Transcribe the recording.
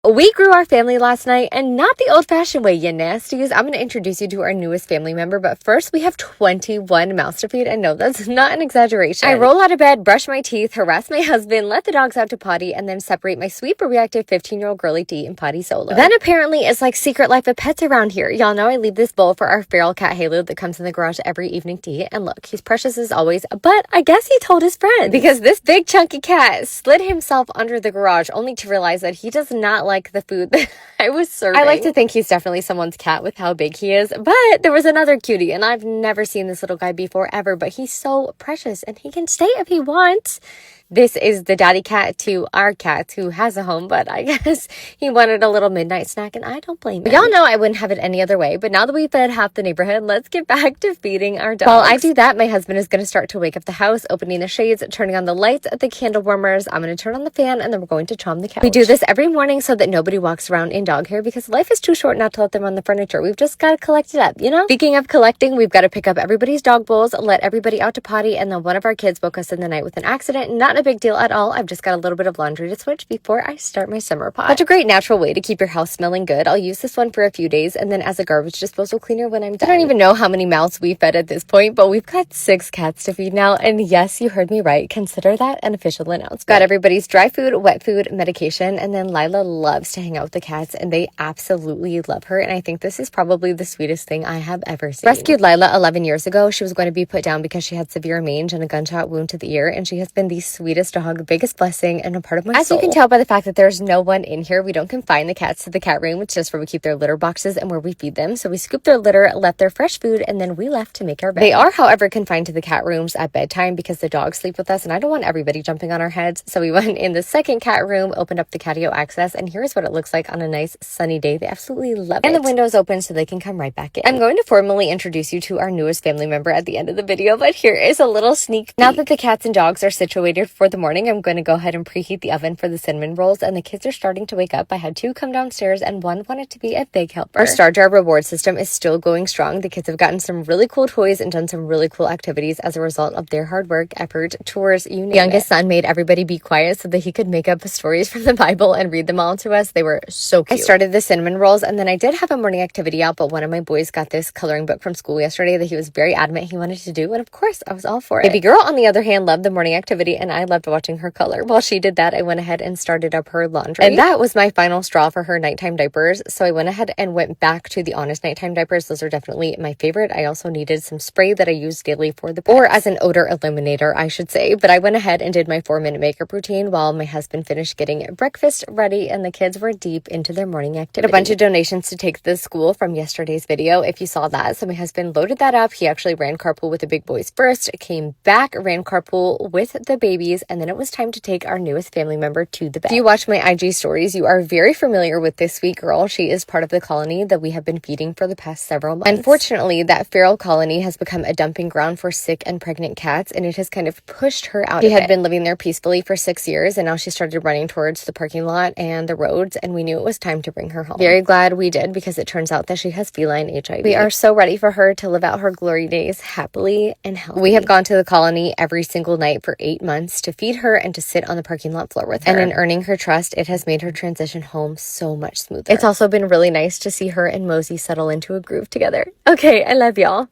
We grew our family last night, and not the old-fashioned way, you nasties. I'm going to introduce you to our newest family member, but first we have 21 mouths to feed, and no, that's not an exaggeration. I roll out of bed, brush my teeth, harass my husband, let the dogs out to potty, and then separate my sweet but reactive 15-year-old girly to eat and potty solo. Then apparently it's like secret life of pets around here. Y'all know I leave this bowl for our feral cat Halo that comes in the garage every evening to eat, and look, he's precious as always, but I guess he told his friends because this big chunky cat slid himself under the garage only to realize that he does not like the food that I was serving. I like to think he's definitely someone's cat with how big he is, but there was another cutie, and I've never seen this little guy before ever, but he's so precious, and he can stay if he wants. This is the daddy cat to our cat who has a home, but I guess he wanted a little midnight snack, and I don't blame him. Y'all know I wouldn't have it any other way, but now that we've fed half the neighborhood, let's get back to feeding our dogs. While I do that, my husband is going to start to wake up the house, opening the shades, turning on the lights, the candle warmers. I'm going to turn on the fan, and then we're going to charm the couch. We do this every morning so that nobody walks around in dog hair because life is too short not to let them on the furniture. We've just got to collect it up, you know? Speaking of collecting, we've got to pick up everybody's dog bowls, let everybody out to potty, and then one of our kids woke us in the night with an accident. Not a big deal at all. I've just got a little bit of laundry to switch before I start my summer pot. Such a great natural way to keep your house smelling good. I'll use this one for a few days and then as a garbage disposal cleaner when I'm done. I don't even know how many mouths we've fed at this point, but we've got 6 cats to feed now. And yes, you heard me right. Consider that an official announcement. Got everybody's dry food, wet food, medication, and then Lila loves to hang out with the cats and they absolutely love her. And I think this is probably the sweetest thing I have ever seen. Rescued Lila 11 years ago. She was going to be put down because she had severe mange and a gunshot wound to the ear, and she has been the sweetest dog, biggest blessing, and a part of my soul. As you can tell by the fact that there's no one in here, we don't confine the cats to the cat room. It's just where we keep their litter boxes and where we feed them. So we scoop their litter, left their fresh food, and then we left to make our bed. They are, however, confined to the cat rooms at bedtime because the dogs sleep with us, and I don't want everybody jumping on our heads. So we went in the second cat room, opened up the catio access, and here's what it looks like on a nice sunny day. They absolutely love it. And the window's open so they can come right back in. I'm going to formally introduce you to our newest family member at the end of the video, but here is a little sneak peek. Now that the cats and dogs are situated for the morning, I'm going to go ahead and preheat the oven for the cinnamon rolls, and the kids are starting to wake up. I had 2 come downstairs and one wanted to be a big helper. Our Star Jar reward system is still going strong. The kids have gotten some really cool toys and done some really cool activities as a result of their hard work, effort, chores, you name it. The youngest son made everybody be quiet so that he could make up stories from the Bible and read them all to us. They were so cute. I started the cinnamon rolls, and then I did have a morning activity out, but one of my boys got this coloring book from school yesterday that he was very adamant he wanted to do, and of course I was all for it. Baby girl, on the other hand, loved the morning activity, and I loved watching her color. While she did that, I went ahead and started up her laundry. And that was my final straw for her nighttime diapers. So I went ahead and went back to the Honest nighttime diapers. Those are definitely my favorite. I also needed some spray that I use daily for the pets, or as an odor eliminator, I should say. But I went ahead and did my 4-minute makeup routine while my husband finished getting breakfast ready and the kids were deep into their morning activity. A bunch of donations to take to the school from yesterday's video, if you saw that. So my husband loaded that up. He actually ran carpool with the big boys first, came back, ran carpool with the babies, and then it was time to take our newest family member to the bed. If you watch my IG stories, you are very familiar with this sweet girl. She is part of the colony that we have been feeding for the past several months. Unfortunately, that feral colony has become a dumping ground for sick and pregnant cats, and it has kind of pushed her out. She had been living there peacefully for 6 years, and now she started running towards the parking lot and the roads, and we knew it was time to bring her home. Very glad we did, because it turns out that she has feline HIV. We are so ready for her to live out her glory days happily and healthy. We have gone to the colony every single night for 8 months to feed her and to sit on the parking lot floor with her. And in earning her trust, it has made her transition home so much smoother. It's also been really nice to see her and Mosey settle into a groove together. Okay, I love y'all.